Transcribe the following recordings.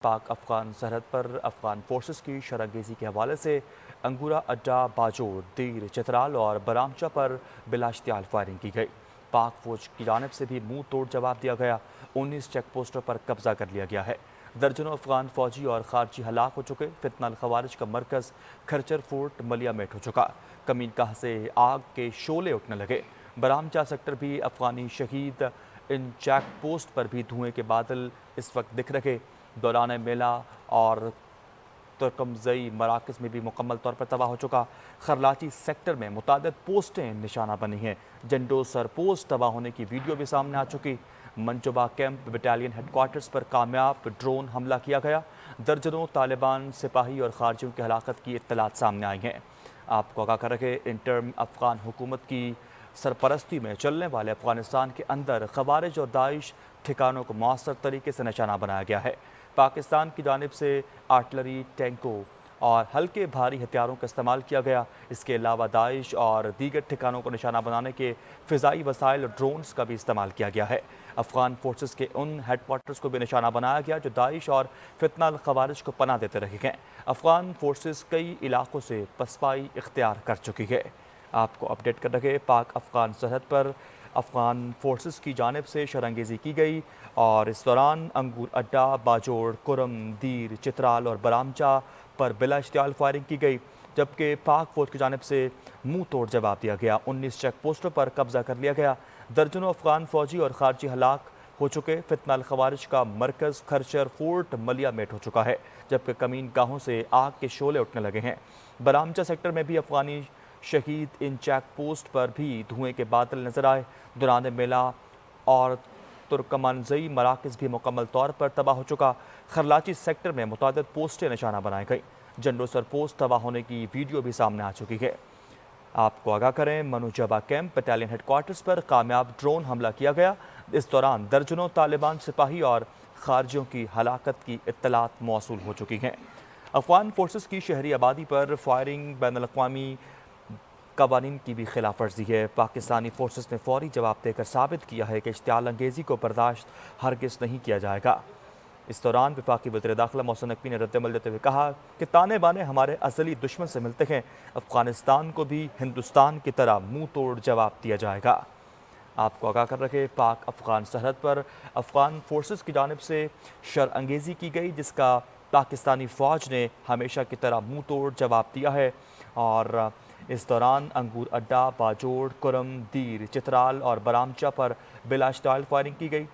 पाक अफगान सरहद पर अफगान फोर्सेस की शरारतगेजी के हवाले से अंगूरा अड्डा, बाजोर, दीर, चित्राल और बरामचा पर बिलाश्तियाल फायरिंग की गई। पाक फौज की जानिब से भी मुंह तोड़ जवाब दिया गया। 19 चेक पोस्टों पर कब्जा कर लिया गया है। दर्जनों अफगान फौजी और खारजी हलाक हो चुके। फितनल खवारिज का मरकज खरचर फोर्ट मलिया मेट हो चुका। कमीनगाह से आग के शोले उठने लगे। बरामचा सेक्टर भी अफगानी शहीद। इन चेक पोस्ट पर भी धुएं के बादल इस वक्त दिख रहे। दौरान मेला और तुर्कमजई मराकज़ में भी मुकम्मल तौर पर तबाह हो चुका। खरलाची सेक्टर में मुतादिद पोस्टें निशाना बनी हैं। जंडो सर पोस्ट तबाह होने की वीडियो भी सामने आ चुकी। मंचोबा कैंप बटालियन हेडक्वार्टर्स पर कामयाब ड्रोन हमला किया गया। दर्जनों तालिबान सिपाही और खारजियों की हलाकत की इत्तलात सामने आई हैं। आपको आगाह कर रखे, इंटर्म अफगान हुकूमत की सरपरस्ती में चलने वाले अफगानिस्तान के अंदर खवारिज और दाइश ठिकानों को मौसर तरीके से निशाना बनाया गया है। पाकिस्तान की जानिब से आर्टिलरी, टैंकों और हल्के भारी हथियारों का इस्तेमाल किया गया। इसके अलावा दाइश और दीगर ठिकानों को निशाना बनाने के फ़िज़ाई वसाइल और ड्रोन्स का भी इस्तेमाल किया गया है। अफगान फोर्सेस के उन हेडक्वार्टर्स को भी निशाना बनाया गया जो दाइश और फितनल खवारिज को पनाह देते रहे हैं। अफगान फोर्सेस कई इलाकों से पसपाई इख्तियार कर चुकी है। आपको अपडेट कर रहे, पाक अफगान सरहद पर अफगान फोर्सेस की जानिब से शरारतगेजी की गई और इस दौरान अंगूर अड्डा, बाजोड़, कुरम, दीर, चित्राल और बरामचा पर बिला इश्तियाल फायरिंग की गई, जबकि पाक फौज की जानिब से मुंह तोड़ जवाब दिया गया। 19 चेक पोस्टों पर कब्जा कर लिया गया। दर्जनों अफगान फौजी और खारजी हलाक हो चुके। फितनल खवारिज का मरकज़ खरचर फोर्ट मलिया मेट हो चुका है, जबकि कमीन गाहों से आग के शोले उठने लगे हैं। बरामचा सेक्टर में भी अफगानी शहीद। इन चेक पोस्ट पर भी धुएं के बादल नजर आए। दौरान मेला और तुर्कमनजई मराकज़ भी मुकम्मल तौर पर तबाह हो चुका। खरलाची सेक्टर में मुतादिद पोस्टें निशाना बनाई गई। जंडो सर पोस्ट तबाह होने की वीडियो भी सामने आ चुकी है। आपको आगाह करें, मनोजबा कैंप बटालियन हेडक्वार्टर्स पर कामयाब ड्रोन हमला किया गया। इस दौरान दर्जनों तालिबान सिपाही और खारजियों की हलाकत की इत्तलात मौसूल हो चुकी हैं। अफगान फोर्सेस की शहरी आबादी पर फायरिंग बैनुल-अक़वामी कवानीन की भी खिलाफ वर्जी है। पाकिस्तानी फोर्सेस ने फौरी जवाब देकर साबित किया है कि इश्तियाल अंगेज़ी को बर्दाश्त हरगिज़ नहीं किया जाएगा। इस दौरान वफाकी वज़ीर दाखिला मोहसिन नकवी ने रद्दअमल देते हुए कहा कि ताने बाने हमारे अज़ली दुश्मन से मिलते हैं। अफगानिस्तान को भी हिंदुस्तान की तरह मुंह तोड़ जवाब दिया जाएगा। आपको आगाह कर रखे, पाक अफगान सरहद पर अफगान फोर्सेस की जानिब से शर-अंगेज़ी की गई, जिसका पाकिस्तानी फ़ौज ने हमेशा की तरह मुंह तोड़ जवाब दिया है। और इस दौरान अंगूर अड्डा, बाजोड़, कुरम, दीर, चित्राल और बरामचा पर बिला इश्तियाल फायरिंग की गई।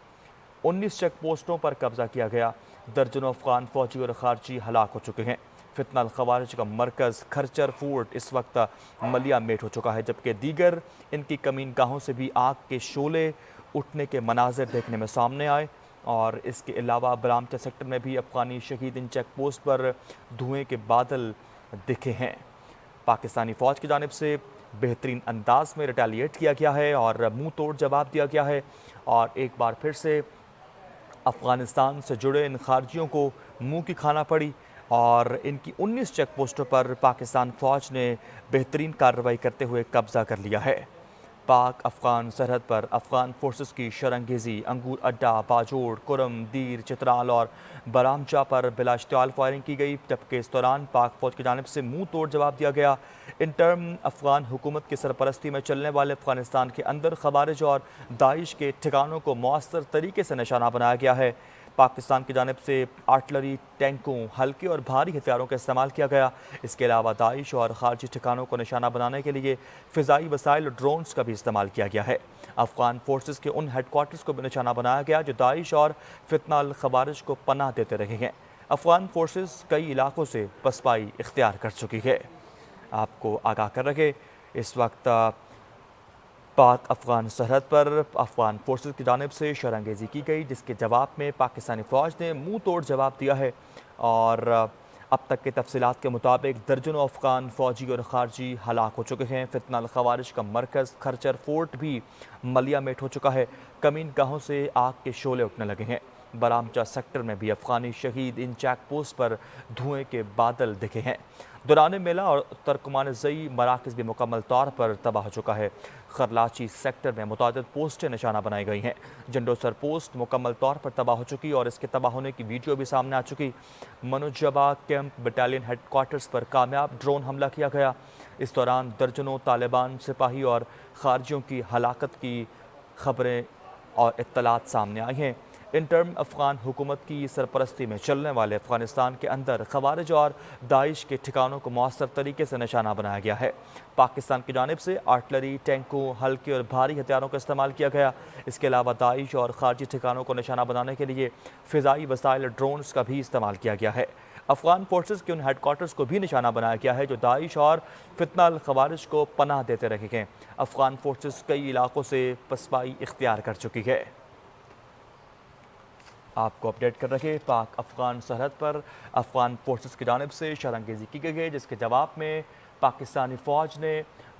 19 चेक पोस्टों पर कब्जा किया गया। दर्जनों अफगान फौजी और खारजी हलाक हो चुके हैं। फितनल खवारिज का मरकज़ खरचर फोर्ट इस वक्त मलिया मेट हो चुका है, जबकि दीगर इनकी कमीन गाहों से भी आग के शोले उठने के मनाजिर देखने में सामने आए। और इसके अलावा बरामचा सेक्टर में भी अफगानी शहीद इन चेक पोस्ट पर धुएँ के बादल दिखे हैं। पाकिस्तानी फ़ौज की जानिब से बेहतरीन अंदाज में रिटेलिएट किया गया है और मुंह तोड़ जवाब दिया गया है। और एक बार फिर से अफ़गानिस्तान से जुड़े इन खारजियों को मुंह की खाना पड़ी और इनकी 19 चेक पोस्टों पर पाकिस्तान फ़ौज ने बेहतरीन कार्रवाई करते हुए कब्ज़ा कर लिया है। पाक अफगान सरहद पर अफगान फोर्सेस की शरंगेज़ी अंगूर अड्डा, बाजोड़, कुरम, दीर, चित्राल और बरामचा पर बिला इश्तियाल फायरिंग की गई, जबकि इस दौरान पाक फौज की जानिब से मुंह तोड़ जवाब दिया गया। इंटर्म अफगान हुकूमत की सरपरस्ती में चलने वाले अफगानिस्तान के अंदर खवारिज और दाइश के ठिकानों को मौसर तरीके से निशाना बनाया गया है। पाकिस्तान की जानिब से आर्टिलरी, टैंकों, हल्के और भारी हथियारों का इस्तेमाल किया गया। इसके अलावा दाइश और खारजी ठिकानों को निशाना बनाने के लिए फ़िज़ाई वसाइल और ड्रोन्स का भी इस्तेमाल किया गया है। अफगान फोर्सेस के उन हेडक्वार्टर्स को भी निशाना बनाया गया जो दाइश और फितनल खवारिज को पनाह देते रहे हैं। अफगान फोर्सेस कई इलाकों से पसपाई इख्तियार कर चुकी है। आपको आगाह कर रहे, इस वक्त पाक अफगान सरहद पर अफगान फोर्सेस की जानिब से शरंगेज़ी की गई, जिसके जवाब में पाकिस्तानी फ़ौज ने मुंह तोड़ जवाब दिया है। और अब तक के तफसीलात के मुताबिक दर्जनों अफगान फ़ौजी और खारजी हलाक हो चुके हैं। फितनल खवारिज का मरकज़ खरचर फोर्ट भी मलिया मेट हो चुका है। कमीन गाहों से आग के शोले उठने लगे हैं। बरामचा सेक्टर में भी अफगानी शहीद इन चेक पोस्ट पर धुएं के बादल दिखे हैं। दौरान मेला और तर्कमान-ज़ई मराकज़ भी मुकम्मल तौर पर तबाह हो चुका है। खरलाची सेक्टर में मुतादिद पोस्टें निशाना बनाई गई हैं। जंडोसर पोस्ट मुकम्मल तौर पर तबाह हो चुकी और इसके तबाह होने की वीडियो भी सामने आ चुकी। मनोजबा कैंप बटालियन हेडक्वार्टर्स पर कामयाब ड्रोन हमला किया गया। इस दौरान दर्जनों तालिबान सिपाही और खारजियों की हलाकत की खबरें और इत्तलात सामने आई हैं। इंटर्म अफगान हुकूमत की सरपरस्ती में चलने वाले अफगानिस्तान के अंदर खवारिज और दाइश के ठिकानों को मौसर तरीके से निशाना बनाया गया है। पाकिस्तान की जानिब से आर्टिलरी, टैंकों, हल्के और भारी हथियारों का इस्तेमाल किया गया। इसके अलावा दाइश और खारजी ठिकानों को निशाना बनाने के लिए फ़िज़ाई वसाइल ड्रोन्स का भी इस्तेमाल किया गया है। अफगान फोर्सेस के उन हेडक्वार्टर्स को भी निशाना बनाया गया है जो दाइश और फितनल खवारिज को पनाह देते रहे हैं। अफगान फोर्सेस कई इलाकों से पसपाई इख्तियार कर चुकी है। आपको अपडेट कर रहे पाक अफगान सरहद पर अफगान फोर्सेस की जानिब से शरंगेज़ी की गई है, जिसके जवाब में पाकिस्तानी फ़ौज ने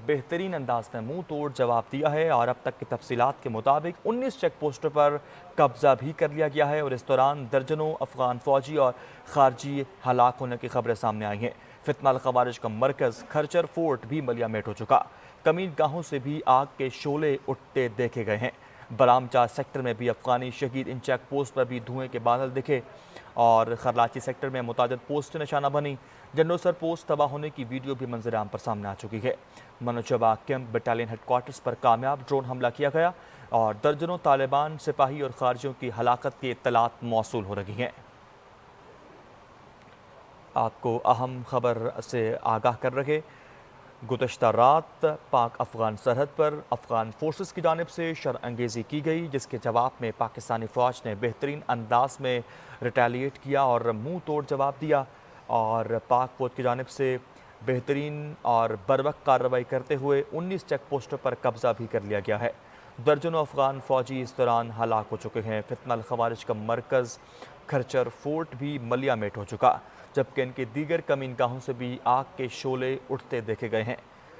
बेहतरीन अंदाज में मुंह तोड़ जवाब दिया है और अब तक की तफसीलात के मुताबिक 19 चेक पोस्टों पर कब्जा भी कर लिया गया है और इस दौरान दर्जनों अफगान फ़ौजी और खारजी हलाक होने की खबरें सामने आई हैं। फितनल खवारिज का मरकज़ खरचर फोर्ट भी मलियामेट हो चुका। कमीन गाहों से भी आग के शोले उठते देखे गए हैं। बरामचा सेक्टर में भी अफगानी शहीद इन चेक पोस्ट पर भी धुएं के बादल दिखे और खरलाची सेक्टर में मुतादिद पोस्ट निशाना बनी। जंडोसर पोस्ट तबाह होने की वीडियो भी मंजर आम पर सामने आ चुकी है। मनोजबा कैंप बटालियन हेडक्वार्टर्स पर कामयाब ड्रोन हमला किया गया और दर्जनों तालिबान सिपाही और खारजियों की हलाकत की इत्तलात मौसूल हो रही हैं। आपको अहम खबर से आगाह कर रहे गुज़श्ता रात पाक अफगान सरहद पर अफगान फोर्सेस की जानिब से शरअंगेज़ी की गई, जिसके जवाब में पाकिस्तानी फ़ौज ने बेहतरीन अंदाज में रिटेलिएट किया और मुंह तोड़ जवाब दिया और पाक फ़ौज की जानिब से बेहतरीन और बरवक्त कार्रवाई करते हुए 19 चेक पोस्टों पर कब्ज़ा भी कर लिया गया है। दर्जनों अफगान फ़ौजी इस दौरान हलाक हो चुके हैं। फितनल खवारिज का मरकज़ खरचर फोर्ट भी मलियामेट हो चुका, जबकि इनके दीगर कमीनगाहों से भी आग के शोले उठते देखे गए हैं।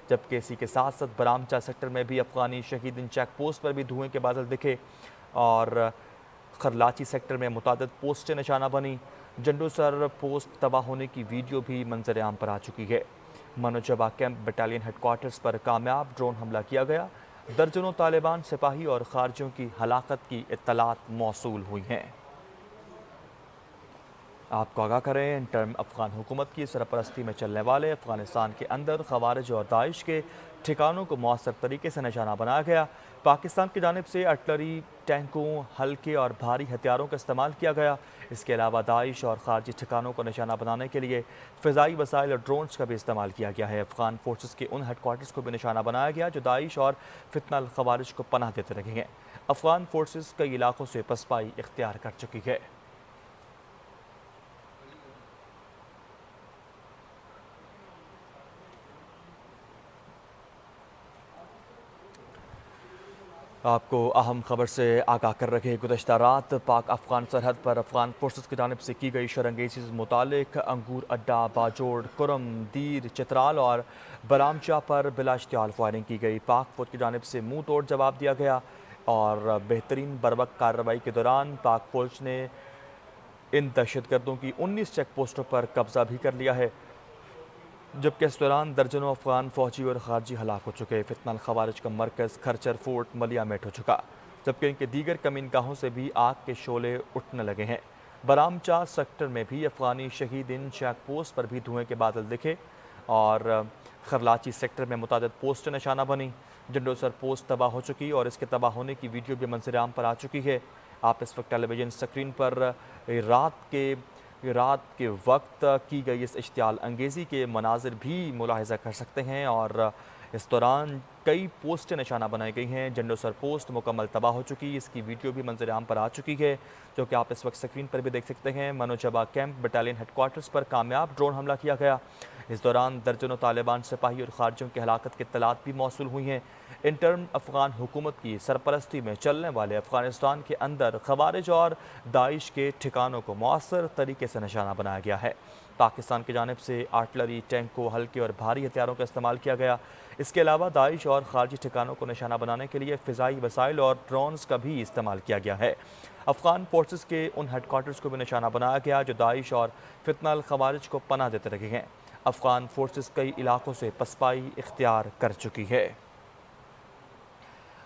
जबकि इसी के साथ साथ बरामचा सेक्टर में भी अफगानी शहीद इन चेक पोस्ट पर भी धुएं के बादल दिखे और खरलाची सेक्टर में मुतादिद पोस्टें निशाना बनी। जंडोसर पोस्ट तबाह होने की वीडियो भी मंजर आम पर आ चुकी है। मनोजबा कैंप बटालियन हेडक्वार्टर्स पर कामयाब ड्रोन हमला किया गया। दर्जनों तालिबान सिपाही और खारजियों की हलाकत की इत्तलात मौसूल हुई हैं। आपको आगाह करें, इंटर्म अफगान हुकूमत की सरपरस्ती में चलने वाले अफगानिस्तान के अंदर खवारिज और दाइश के ठिकानों को मौसर तरीके से निशाना बनाया गया। पाकिस्तान की जानिब से आर्टिलरी, टैंकों, हल्के और भारी हथियारों का इस्तेमाल किया गया। इसके अलावा दाइश और खारजी ठिकानों को निशाना बनाने के लिए फ़िज़ाई वसाइल और ड्रोन्स का भी इस्तेमाल किया गया है। अफगान फोर्सेस के उन हेडक्वार्टर्स को भी निशाना बनाया गया जो दाइश और फितनल खवारिज को पनाह देते रहे हैं। अफगान फोर्सेस कई इलाकों से पसपाई इख्तियार कर चुकी है। आपको अहम खबर से आगाह कर रखे गुज़श्ता रात पाक अफगान सरहद पर अफगान फोर्सेस की जानिब से की गई शरंगेज़ी से मुतालिक अंगूर अड्डा, बाजोड़, कुरम, दीर, चित्राल और बरामचा पर बिलाश्तियाल फायरिंग की गई। पाक फौज की जानिब से मुंह तोड़ जवाब दिया गया और बेहतरीन बरवक्त कार्रवाई के दौरान पाक फौज ने इन दहशतगर्दों की 19 चेक पोस्टों पर कब्जा भी कर लिया है, जबकि इस दौरान दर्जनों अफगान फौजी और खारजी हलाक हो चुके। फितनल खवारिज का मरकज़ खरचर फोर्ट मलियामेट हो चुका, जबकि इनके दीगर कमीनगाहों से भी आग के शोले उठने लगे हैं। बरामचा सेक्टर में भी अफगानी शहीद इन चेक पोस्ट पर भी धुएं के बादल दिखे और खरलाची सेक्टर में मुतादिद पोस्ट निशाना बनी। जंडोसर पोस्ट तबाह हो चुकी और इसके तबाह होने की वीडियो भी मंजर आम पर आ चुकी है। आप इस वक्त टेलीविज़न स्क्रीन पर रात के वक्त की गई इस इश्तियाल अंगेज़ी के मनाजिर भी मुलाहिज़ा कर सकते हैं और इस दौरान कई पोस्टें निशाना बनाई गई हैं। जंडोसर पोस्ट मुकम्मल तबाह हो चुकी, इसकी वीडियो भी मंजर आम पर आ चुकी है, जो कि आप इस वक्त स्क्रीन पर भी देख सकते हैं। मनोजबा कैंप बटालियन हेडक्वार्टर्स पर कामयाब ड्रोन हमला किया गया। इस दौरान दर्जनों तालिबान सिपाही और खारजियों की हलाकत की इत्तलात भी मौसूल हुई हैं। इंटर्म अफगान हुकूमत की सरपरस्ती में चलने वाले अफगानिस्तान के अंदर खवारिज और दाइश के ठिकानों को मौसर तरीके से निशाना बनाया गया है। पाकिस्तान की जानिब से आर्टिलरी, टैंकों, हल्के और भारी हथियारों का इस्तेमाल किया गया। इसके अलावा दाइश और खारजी ठिकानों को निशाना बनाने के लिए फ़िज़ाई वसाइल और ड्रोन्स का भी इस्तेमाल किया गया है। अफ़गान फोर्सेस के उन हेडक्वार्टर्स को भी निशाना बनाया गया जो दाइश और फितना अल खवारिज को पनाह देते रहे हैं। अफ़गान फोर्सेस कई इलाकों से पसपाई इख्तियार कर चुकी है।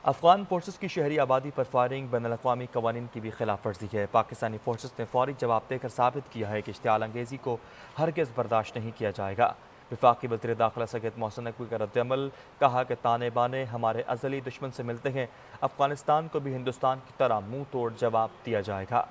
अफ़गान फोर्सेस की शहरी आबादी पर फायरिंग बैनुल-अक़वामी कवानीन की भी खिलाफ वर्जी है। पाकिस्तानी फोर्सेस ने फौरी जवाब देकर साबित किया है कि इश्तिआल अंगेज़ी को हरगिज़ बर्दाश्त नहीं किया जाएगा। वफाकी वज़ीर दाखिला सैयद मोहसिन नकवी का रद्द-ए-अमल, कहा कि ताने बाने हमारे अज़ली दुश्मन से मिलते हैं, अफ़गानिस्तान को भी हिंदुस्तान की तरह मुंह तोड़ जवाब दिया जाएगा।